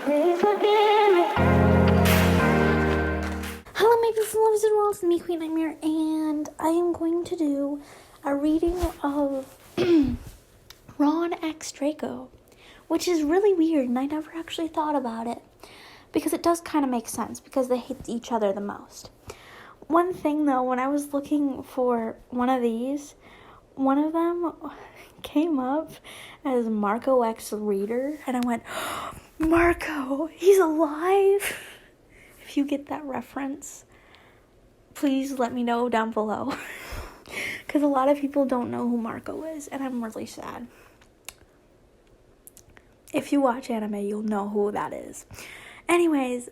Hello, my beautiful lovers of the world. It's me, Queen Nightmare, and I am going to do a reading of Ron X Draco, which is really weird, and I never actually thought about it, because it does kind of make sense, because they hate each other the most. One thing, though, when I was looking for one of these, one of them came up as Marco X Reader, and I went, Marco, he's alive! If you get that reference, please let me know down below. Because a lot of people don't know who Marco is, and I'm really sad. If you watch anime, you'll know who that is. Anyways,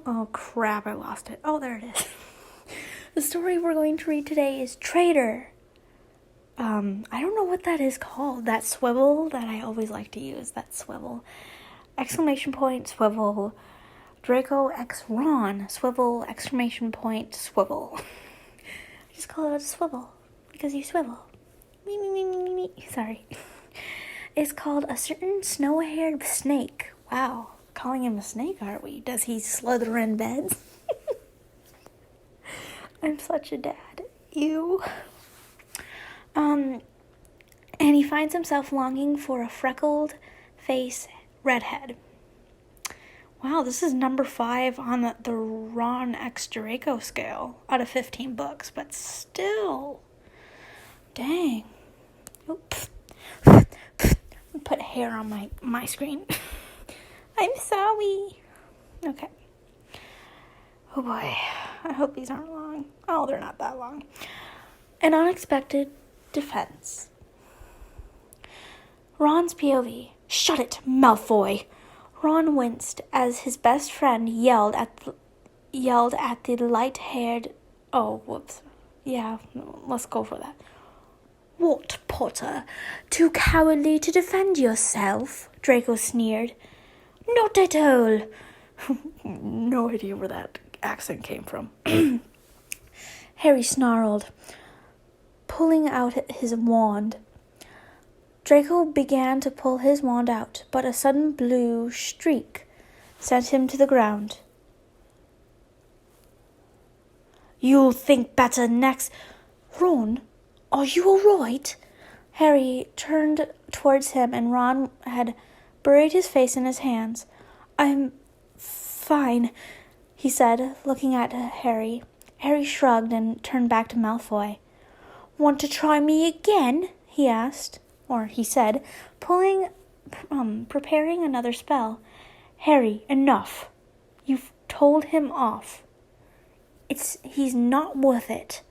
oh crap, I lost it. Oh, there it is. The story we're going to read today is Traitor. I don't know what that is called. That swivel that I always like to use. That swivel. Exclamation point, swivel. Draco X Ron, swivel, exclamation point, swivel. I just call it a swivel, because you swivel. Me. Sorry. It's called A Certain Snow-Haired Snake. Wow, calling him a snake, aren't we? Does he slither in beds? I'm such a dad. Ew. And he finds himself longing for a freckled face redhead. Wow, this is number 5 on the Ron X Draco scale out of 15 books, but still. Dang. Oops. Put hair on my screen. I'm sorry. Okay. Oh boy. I hope these aren't long. Oh, they're not that long. An unexpected defense. Ron's POV. Shut it, Malfoy. Ron winced as his best friend yelled at the light-haired... Oh, whoops. Yeah, let's go for that. What, Potter? Too cowardly to defend yourself? Draco sneered. Not at all. No idea where that accent came from. Harry snarled, pulling out his wand. Draco began to pull his wand out, but a sudden blue streak sent him to the ground. You'll think better next. Ron, are you all right? Harry turned towards him, and Ron had buried his face in his hands. I'm fine, he said, looking at Harry. Harry shrugged and turned back to Malfoy. Want to try me again? He asked. Or he said, preparing another spell. Harry, enough. You've told him off. He's not worth it,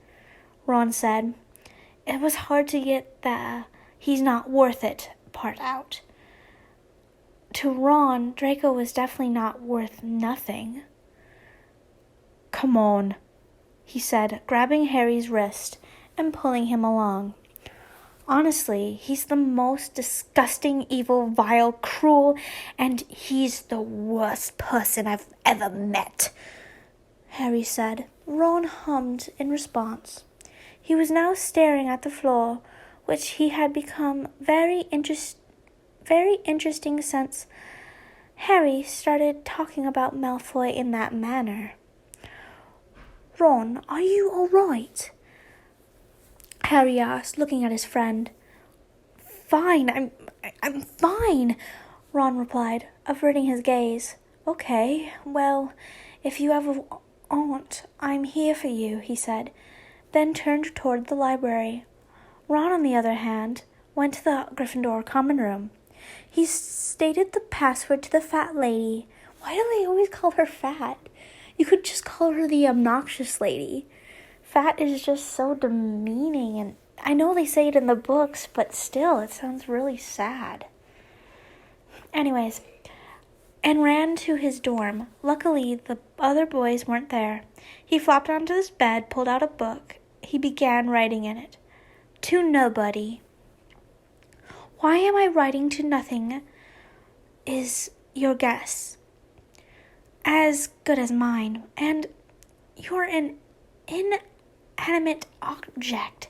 Ron said. It was hard to get the he's not worth it part out. To Ron, Draco was definitely not worth nothing. Come on, he said, grabbing Harry's wrist and pulling him along. Honestly, he's the most disgusting, evil, vile, cruel, and he's the worst person I've ever met, Harry said. Ron hummed in response. He was now staring at the floor, which he had become very interesting since Harry started talking about Malfoy in that manner. Ron, are you all right? Harry asked, looking at his friend. Fine, I'm fine, Ron replied, averting his gaze. Okay, well, if you ever want, I'm here for you, he said, then turned toward the library. Ron, on the other hand, went to the Gryffindor common room. He stated the password to the fat lady. Why do they always call her fat? You could just call her the obnoxious lady. Fat is just so demeaning, and I know they say it in the books, but still, it sounds really sad. Anyways, and ran to his dorm. Luckily, the other boys weren't there. He flopped onto his bed, pulled out a book. He began writing in it. To nobody. Why am I writing to nothing? Is your guess as good as mine, and you're an inanimate object.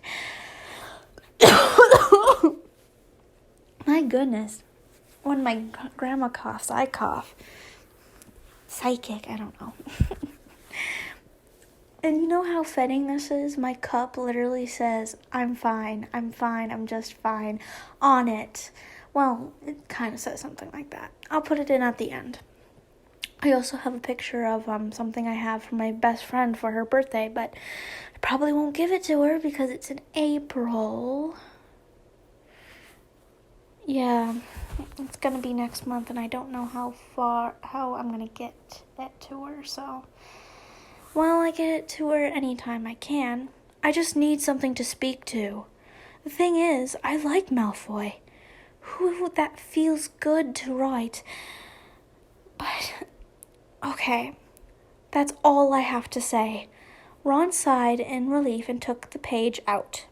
My goodness. When my grandma coughs, I cough. psychic, I don't know. And you know how fitting this is? My cup literally says, I'm fine, I'm just fine, on it. Well, it kind of says something like that. I'll put it in at the end. I also have a picture of something I have for my best friend for her birthday, but I probably won't give it to her because it's in April. Yeah, it's gonna be next month, and I don't know how I'm gonna get it to her, so... Well, I get it to her anytime I can. I just need something to speak to. The thing is, I like Malfoy. Who that feels good to write. But, okay, that's all I have to say. Ron sighed in relief and took the page out.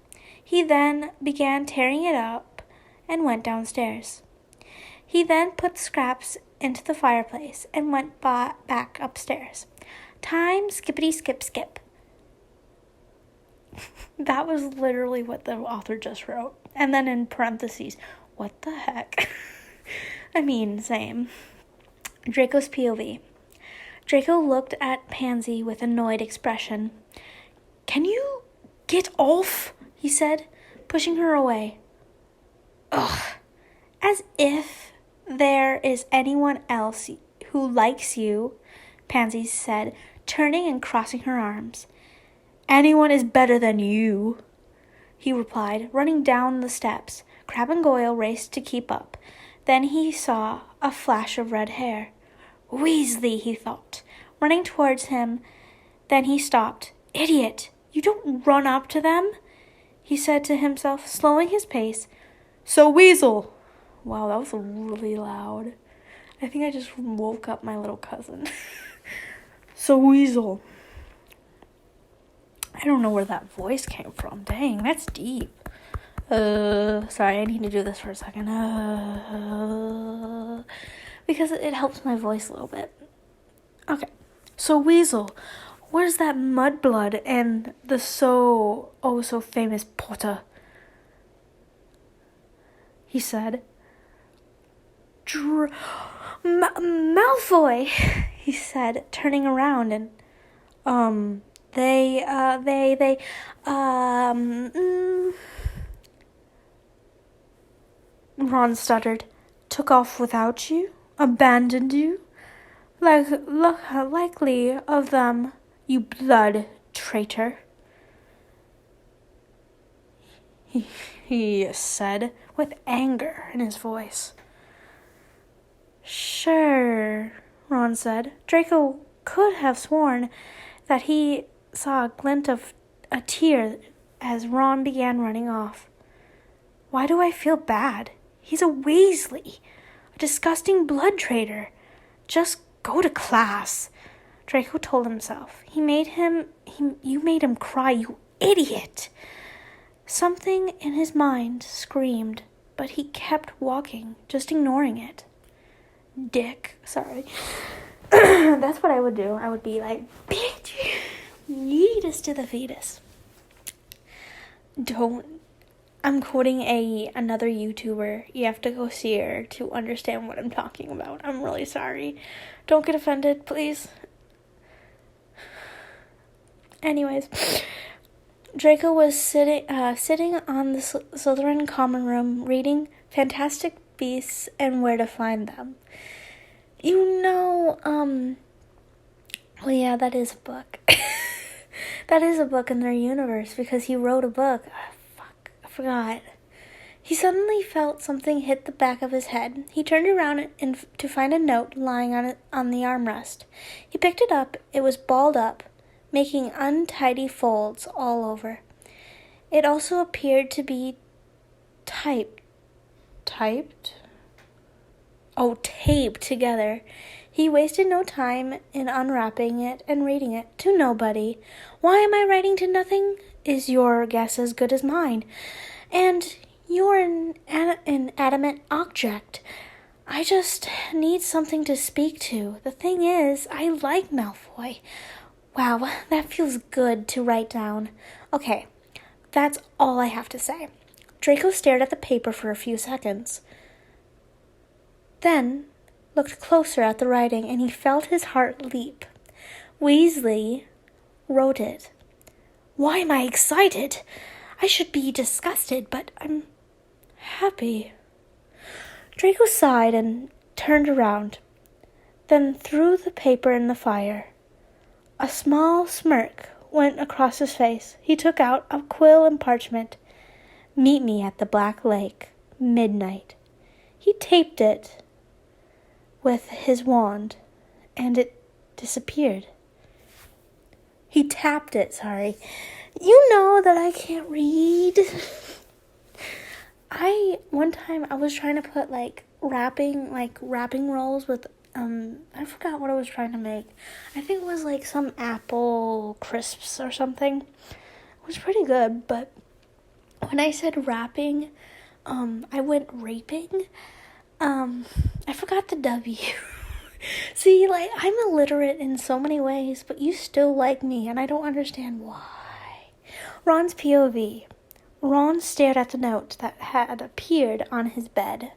He then began tearing it up and went downstairs. He then put scraps into the fireplace and went back upstairs. Time, skippity, skip, skip. That was literally what the author just wrote. And then in parentheses, what the heck? I mean, same. Draco's POV. Draco looked at Pansy with annoyed expression. Can you get off? He said, pushing her away. Ugh. As if there is anyone else who likes you, Pansy said, turning and crossing her arms. Anyone is better than you, he replied, running down the steps. Crabbe and Goyle raced to keep up. Then he saw a flash of red hair. Weasley, he thought, running towards him. Then he stopped. Idiot, you don't run up to them, he said to himself, slowing his pace. So Weasel. Wow, that was really loud. I think I just woke up my little cousin. So Weasel. I don't know where that voice came from. Dang, that's deep. Sorry, I need to do this for a second. Because it helps my voice a little bit. Okay. So Weasel, where's that mudblood and the so famous Potter? He said. Malfoy, he said, turning around and, Ron stuttered. Took off without you? Abandoned you? Likely of them, you blood traitor. He said, with anger in his voice. Sure, Ron said. Draco could have sworn that he saw a glint of a tear as Ron began running off. Why do I feel bad? He's a Weasley, a disgusting blood traitor. Just go to class, Draco told himself. You made him cry, you idiot. Something in his mind screamed, but he kept walking, just ignoring it. Dick, sorry. That's what I would do. I would be like, bitch, yeetus to the fetus. I'm quoting another YouTuber. You have to go see her to understand what I'm talking about. I'm really sorry. Don't get offended, please. Anyways, Draco was sitting on the Slytherin common room reading Fantastic Beasts and Where to Find Them. Well, yeah, that is a book. That is a book in their universe because he wrote a book. I forgot. He suddenly felt something hit the back of his head. He turned around to find a note lying on the armrest. He picked it up. It was balled up, making untidy folds all over. It also appeared to be taped together. He wasted no time in unwrapping it and reading it. To nobody. Why am I writing to nothing? Is your guess as good as mine? And you're an adamant object. I just need something to speak to. The thing is, I like Malfoy. Wow, that feels good to write down. Okay, that's all I have to say. Draco stared at the paper for a few seconds. Then, looked closer at the writing, and he felt his heart leap. Weasley wrote it. Why am I excited? I should be disgusted, but I'm happy. Draco sighed and turned around, then threw the paper in the fire. A small smirk went across his face. He took out a quill and parchment. Meet me at the Black Lake, midnight. He taped it with his wand, and it disappeared. He tapped it, sorry. You know that I can't read. One time I was trying to put wrapping rolls with I forgot what I was trying to make. I think it was like some apple crisps or something. It was pretty good, but when I said wrapping, I went raping. I forgot the W. See, I'm illiterate in so many ways, but you still like me, and I don't understand why. Ron's POV. Ron stared at the note that had appeared on his bed.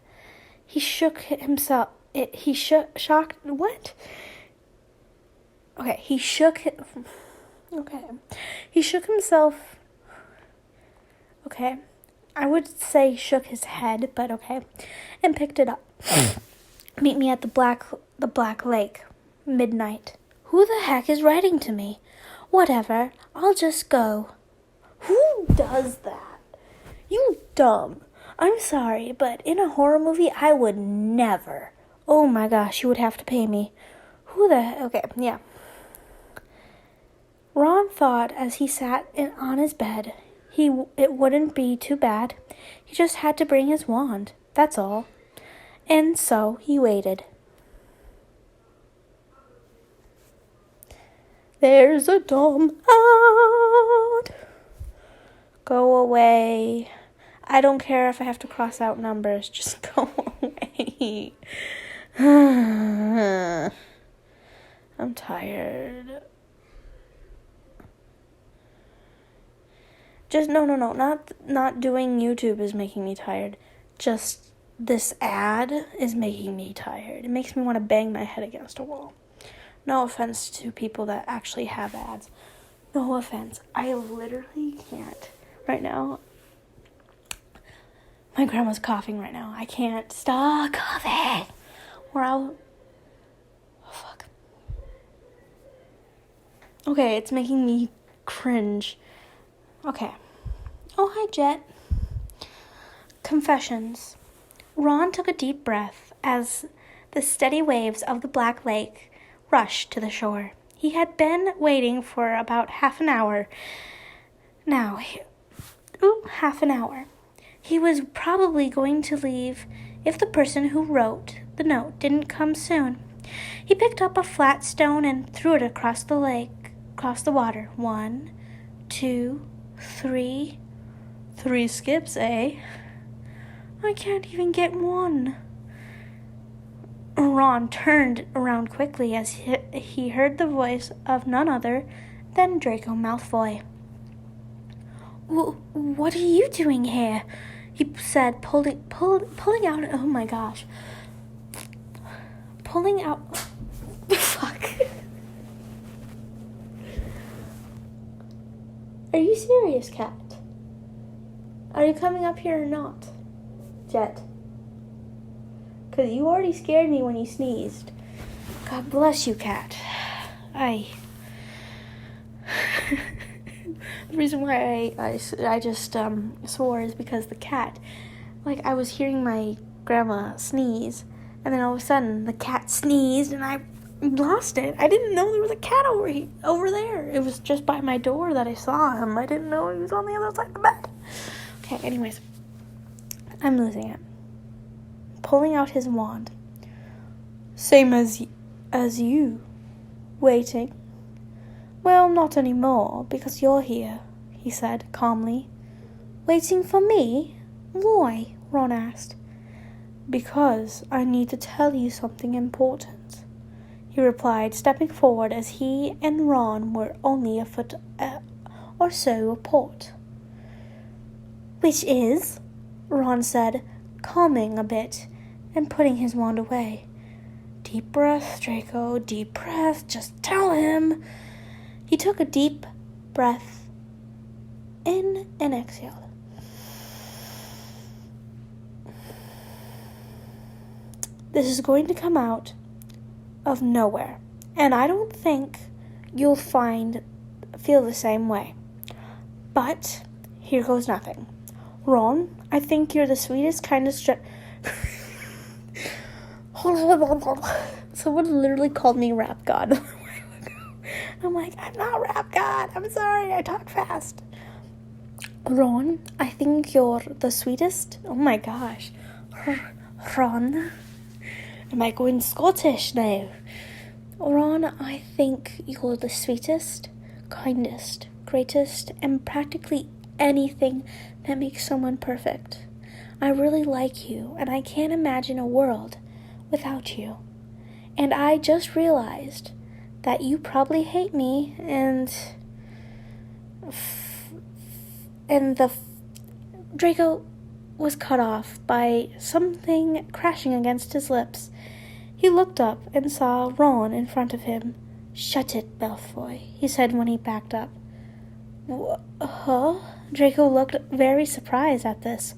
He shook himself. He shook himself. Okay. I would say shook his head, but okay. And picked it up. Meet me at the Black Lake, midnight. Who the heck is writing to me? Whatever, I'll just go. Who does that? You dumb. I'm sorry, but in a horror movie, I would never. Oh my gosh, you would have to pay me. Okay, yeah. Ron thought as he sat on his bed, it wouldn't be too bad. He just had to bring his wand, that's all. And so he waited. There's a dumb out. Go away. I don't care if I have to cross out numbers. Just go away. I'm tired. Just no. Not doing YouTube is making me tired. Just this ad is making me tired. It makes me want to bang my head against a wall. No offense to people that actually have ads. No offense. I literally can't right now. My grandma's coughing right now. I can't stop coughing. Or I'll... Oh, fuck. Okay, it's making me cringe. Okay. Oh, hi, Jet. Confessions. Ron took a deep breath as the steady waves of the Black Lake rushed to the shore. He had been waiting for about half an hour. Half an hour. He was probably going to leave if the person who wrote the note didn't come soon. He picked up a flat stone and threw it across the water. 1, 2, 3. 3 skips, eh? I can't even get one. Ron turned around quickly as he heard the voice of none other than Draco Malfoy. What are you doing here? He said, pulling out... Oh my gosh. Pulling out... Fuck. Are you serious, Cat? Are you coming up here or not, Jet? Because you already scared me when you sneezed. God bless you, Cat. The reason why I just swore is because the cat, I was hearing my grandma sneeze, and then all of a sudden the cat sneezed and I lost it. I didn't know there was a cat over there. It was just by my door that I saw him. I didn't know he was on the other side of the bed. Okay, anyways, I'm losing it. Pulling out his wand. Same as you. Waiting. Well, not anymore, because you're here, he said calmly. Waiting for me? Why? Ron asked. Because I need to tell you something important, he replied, stepping forward as he and Ron were only a foot or so apart. Which is? Ron said, calming a bit and putting his wand away. Deep breath, Draco, deep breath. Just tell him. He took a deep breath in and exhaled. This is going to come out of nowhere, and I don't think you'll feel the same way. But here goes nothing. Ron, I think you're the sweetest, kindest... Someone literally called me Rap God a while ago. I'm like, I'm not Rap God. I'm sorry, I talk fast. Ron, I think you're the sweetest. Oh my gosh. Ron. Am I going Scottish now? Ron, I think you're the sweetest, kindest, greatest, and practically anything that makes someone perfect. I really like you, and I can't imagine a world without you. And I just realized that you probably hate me, and Draco was cut off by something crashing against his lips. He looked up and saw Ron in front of him. "Shut it, Malfoy," he said when he backed up. Huh? Draco looked very surprised at this.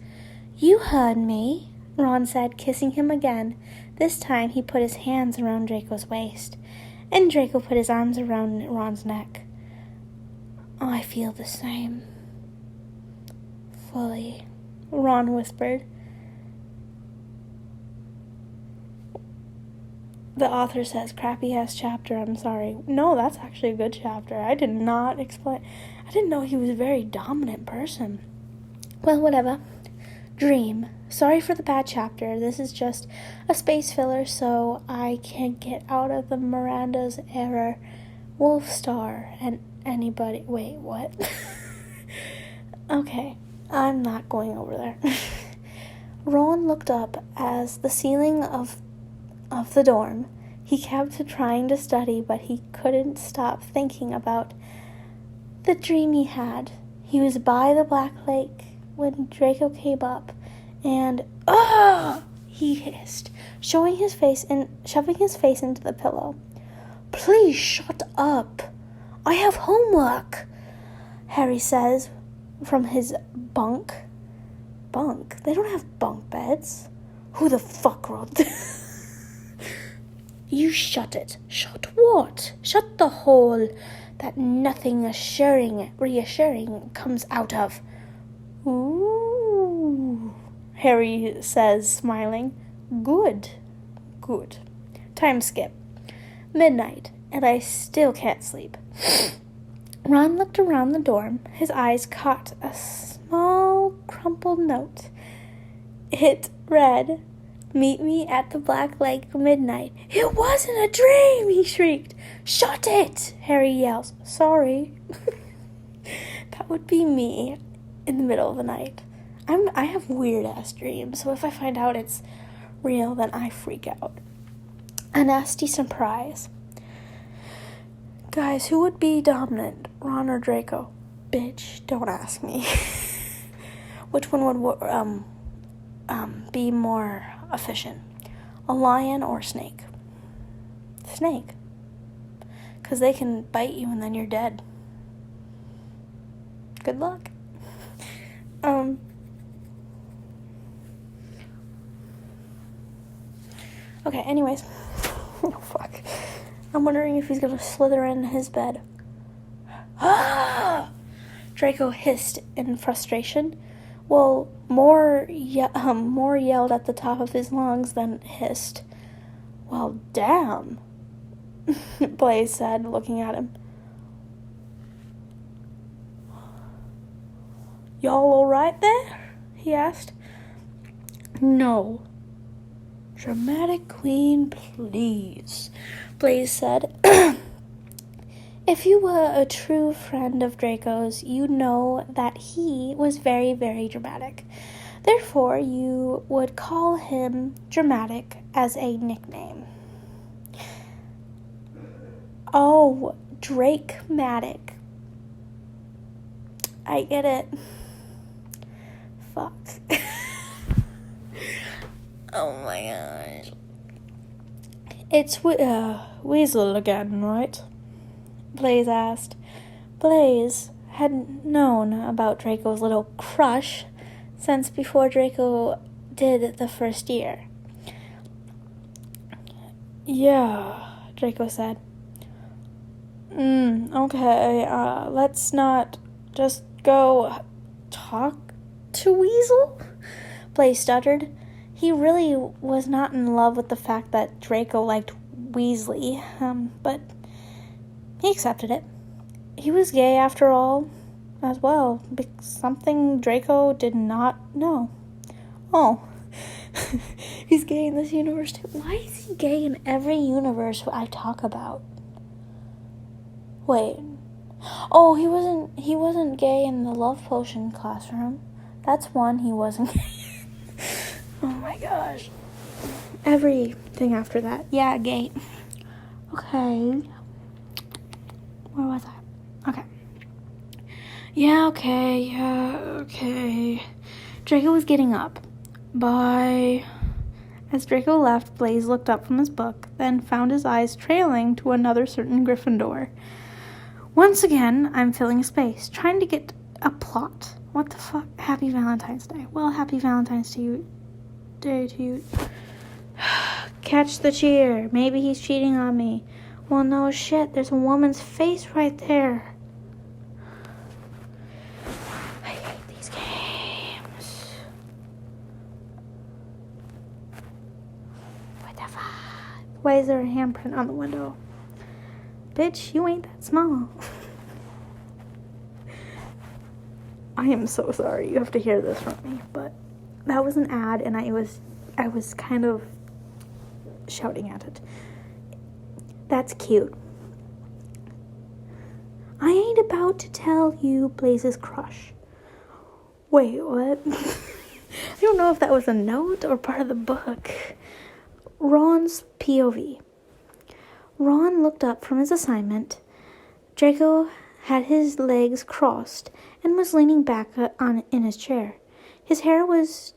"You heard me," Ron said, kissing him again. This time he put his hands around Draco's waist, and Draco put his arms around Ron's neck. "I feel the same. Fully," Ron whispered. The author says, crappy-ass chapter, I'm sorry. No, that's actually a good chapter. I didn't know he was a very dominant person. Well, whatever. Dream. Sorry for the bad chapter. This is just a space filler so I can get out of the Miranda's error. Wolfstar and anybody... Wait, what? Okay, I'm not going over there. Ron looked up as the ceiling of the dorm. He kept trying to study, but he couldn't stop thinking about the dream he had. He was by the Black Lake when Draco came up, and he hissed, shoving his face into the pillow. "Please shut up. I have homework," Harry says from his bunk. Bunk? They don't have bunk beds. Who the fuck wrote this? "You shut it." "Shut what?" "Shut the hole that nothing reassuring comes out of." "Ooh," Harry says, smiling. Good. Time skip. Midnight, and I still can't sleep. Ron looked around the dorm. His eyes caught a small crumpled note. It read, "Meet me at the Black Lake midnight." "It wasn't a dream!" he shrieked. "Shut it!" Harry yells. Sorry. That would be me in the middle of the night. I have weird-ass dreams, so if I find out it's real, then I freak out. A nasty surprise. Guys, who would be dominant, Ron or Draco? Bitch, don't ask me. Which one would be more efficient? A lion or snake? Snake. Because they can bite you and then you're dead. Good luck. Okay, anyways. Oh, fuck. I'm wondering if he's gonna slither in his bed. Ah! Draco hissed in frustration. Well, more yelled at the top of his lungs than hissed. Well, damn, Blaze said, looking at him. "Y'all all right there?" he asked. "No." "Dramatic queen, please," Blaze said. If you were a true friend of Draco's, you know that he was very, very dramatic. Therefore, you would call him Dramatic as a nickname. Oh, Drake-matic. I get it. Fuck. Oh my gosh. It's Weasel again, right? Blaze asked. Blaze had known about Draco's little crush since before Draco did the first year. Yeah, Draco said. Okay, let's not just go talk to Weasel? Blaze stuttered. He really was not in love with the fact that Draco liked Weasley, but he accepted it. He was gay after all, as well, something Draco did not know. Oh, he's gay in this universe too. Why is he gay in every universe I talk about? Wait. Oh, he wasn't gay in the love potion classroom. That's one he wasn't gay. Oh my gosh. Everything after that. Yeah, gay. Okay. Where was I? Okay. Yeah, okay. Draco was getting up. Bye. As Draco left, Blaze looked up from his book, then found his eyes trailing to another certain Gryffindor. Once again, I'm filling space, trying to get a plot. What the fuck? Happy Valentine's Day. Well, happy Valentine's Day to you. Catch the cheer. Maybe he's cheating on me. Well, no shit. There's a woman's face right there. I hate these games. What the fuck? Why is there a handprint on the window? Bitch, you ain't that small. I am so sorry you have to hear this from me, but that was an ad and I was kind of shouting at it. That's cute. I ain't about to tell you Blaze's crush. Wait, what? I don't know if that was a note or part of the book. Ron's POV. Ron looked up from his assignment. Draco had his legs crossed and was leaning back in his chair. His hair was,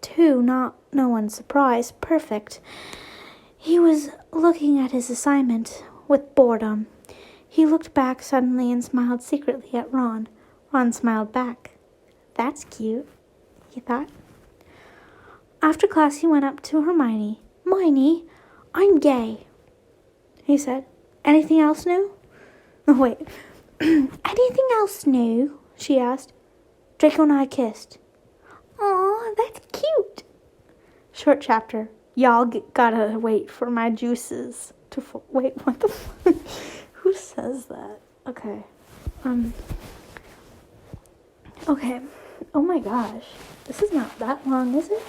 to no one's surprise, perfect. He was looking at his assignment with boredom. He looked back suddenly and smiled secretly at Ron. Ron smiled back. That's cute, he thought. After class, he went up to Hermione. Hermione, I'm gay, he said. Anything else new? Oh, wait. Anything else new? She asked. Draco and I kissed. Aw, that's cute. Short chapter. Y'all gotta wait for my juices to wait, what the fuck? Who says that? Okay. Okay. Oh my gosh. This is not that long, is it?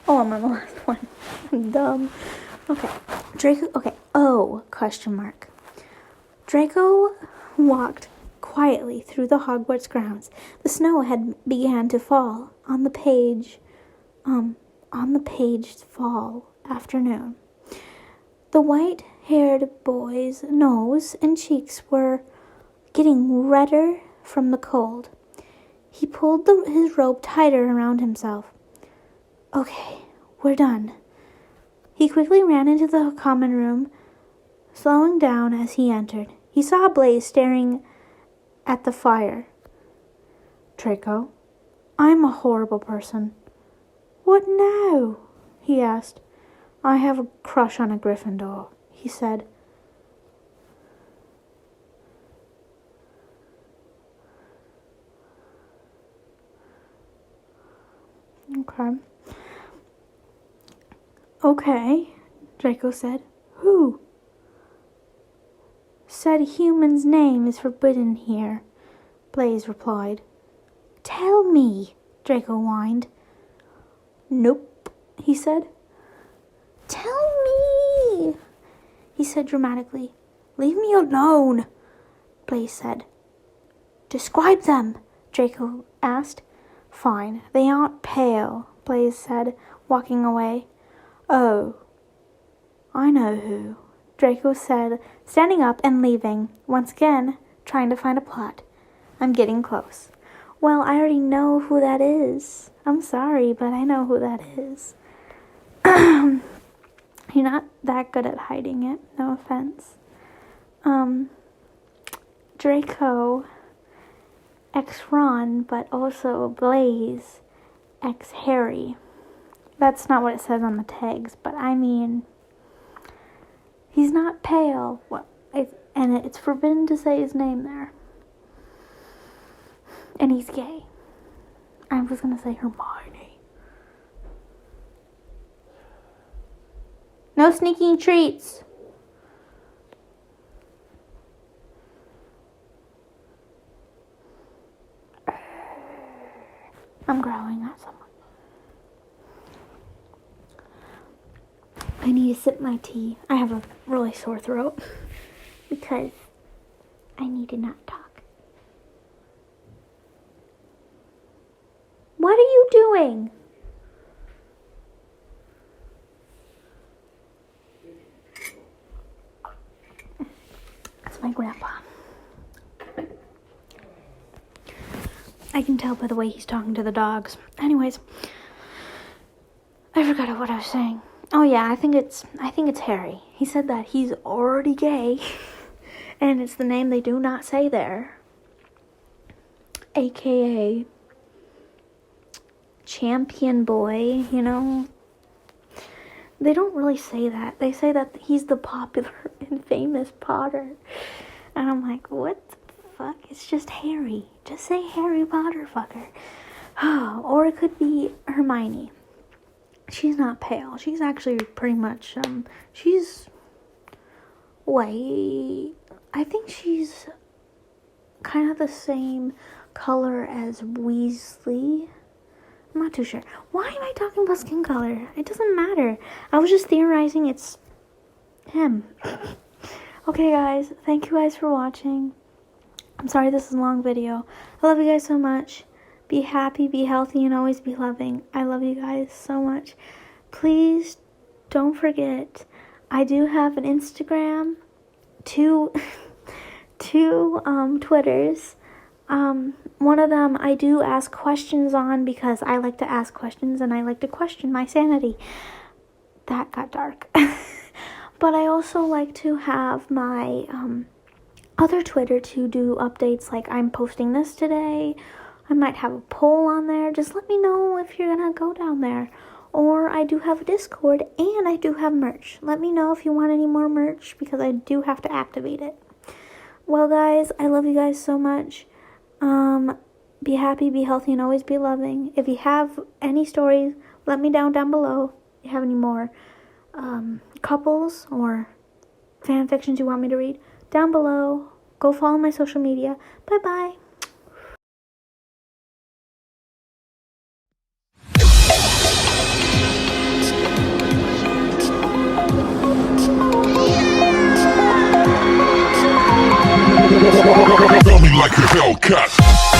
Oh, I'm on the last one. I'm dumb. Okay. Draco, okay. Oh, question mark. Draco walked quietly through the Hogwarts grounds. The snow had began to fall on the fall afternoon. The white-haired boy's nose and cheeks were getting redder from the cold. He pulled his robe tighter around himself. Okay, we're done. He quickly ran into the common room, slowing down as he entered. He saw Blaze staring at the fire. Draco, I'm a horrible person. What now? He asked. I have a crush on a Gryffindor, he said. Okay, Draco said. Who? Said human's name is forbidden here, Blaze replied. Tell me, Draco whined. Nope, he said. Tell me, he said dramatically. Leave me alone, Blaze said. Describe them, Draco asked. Fine, they aren't pale, Blaze said, walking away. Oh, I know who, Draco said, standing up and leaving, once again trying to find a plot. I'm getting close. Well, I already know who that is. I'm sorry, but I know who that is. You're not that good at hiding it, no offense. Draco X Ron, but also Blaze X Harry. That's not what it says on the tags, but I mean, he's not pale. And it's forbidden to say his name there. And he's gay. I was gonna say Hermione. No sneaking treats. I'm growling at someone. I need to sip my tea. I have a really sore throat because I need to not talk. What are you doing? That's my grandpa. I can tell by the way he's talking to the dogs. Anyways, I forgot what I was saying. Oh yeah, I think it's Harry. He said that he's already gay, and it's the name they do not say there. AKA champion boy, you know. They don't really say that. They say that he's the popular and famous Potter. And I'm like, what the fuck? It's just Harry. Just say Harry Potter, fucker. Or it could be Hermione. She's not pale. She's actually pretty much, she's white. I think she's kind of the same color as Weasley. I'm not too sure. Why am I talking about skin color? It doesn't matter. I was just theorizing it's him. Okay, guys. Thank you guys for watching. I'm sorry this is a long video. I love you guys so much. Be happy, be healthy, and always be loving. I love you guys so much. Please don't forget, I do have an Instagram, two Twitters. One of them I do ask questions on because I like to ask questions and I like to question my sanity. That got dark. But I also like to have my other Twitter to do updates, like I'm posting this today. I might have a poll on there. Just let me know if you're gonna go down there. Or I do have a Discord and I do have merch. Let me know if you want any more merch because I do have to activate it. Well, guys, I love you guys so much. Be happy, be healthy, and always be loving. If you have any stories, let me down below. If you have any more couples or fan fictions you want me to read, down below. Go follow my social media. Bye-bye. Tell me like a Hellcat.